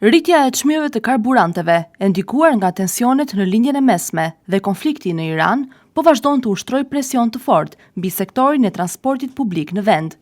Rritja e çmimeve të karburanteve, e ndikuar nga tensionet në linjën e mesme dhe konflikti në Iran, po vazhdon të ushtrojë presion të fortë mbi sektorin e transportit publik në vend.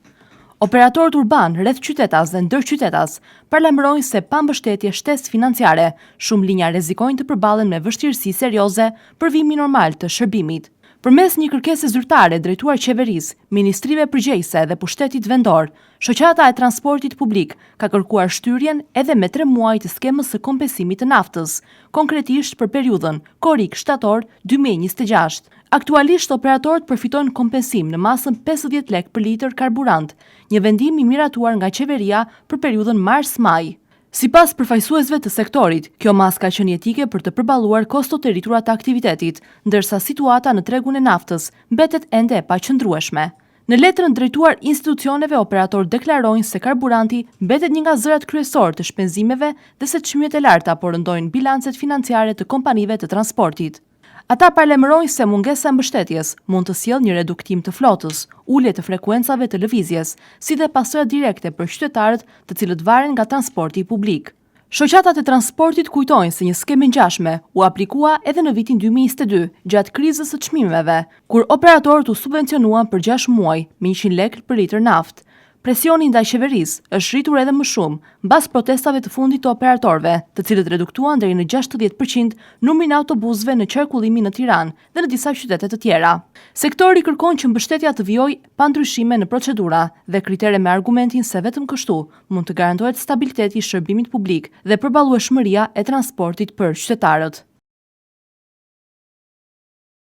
Operatorët urban rreth qytetas dhe ndërqytetas paralajmërojnë se pa mbështetje shtesë financiare, shumë linja rrezikojnë të përballen me vështirësi serioze për vimin normal të shërbimit. Përmes një kërkese zyrtare drejtuar qeverisë, ministrive përgjegjëse dhe pushtetit vendor, shoqata e transportit publik ka kërkuar shtyrjen edhe me 3 muaj të skemës së kompensimit të naftës, konkretisht për periudhën korrik-shtator 2026. Aktualisht operatorët përfitojnë kompensim në masën 50 lek për litër karburant, një vendim i miratuar nga qeveria për periudhën mars-maj. Sipas përfaqësuesve të sektorit, kjo masë ka qenë jetike për të përballuar kostot e rritura të aktivitetit, ndërsa situata në tregun e naftës mbetet ende e paqëndrueshme. Në letrën drejtuar institucioneve, operatorët deklarojnë se karburanti mbetet një nga zërat kryesor të shpenzimeve dhe se çmimet e larta po rëndojnë bilancet financiare të kompanive të transportit. Ata paralajmërojnë se mungesa e mbështetjes mund të sjellë një reduktim të flotës, ulje të frekuencave të lëvizjes, si dhe pasojat direkte për qytetarët të cilët varen nga transporti publik. Shoqatat e transportit kujtojnë se një skemë e ngjashme u aplikua edhe në vitin 2022, gjatë krizës së çmimeve, kur operatorët u subvencionuan për 6 muaj me 100 lekë për litër naftë. Presioni ndaj qeverisë është rritur edhe më shumë mbas protestave të fundit të operatorëve, të cilët reduktuan deri në 60% numrin e autobusëve në qarkullimin në Tiranë dhe në disa qytete të tjera. Sektori kërkon që mbështetja të vijojë pa ndryshime në procedura dhe kritere me argumentin se vetëm kështu mund të garantohet stabiliteti i shërbimit publik dhe përballueshmëria e transportit për qytetarët.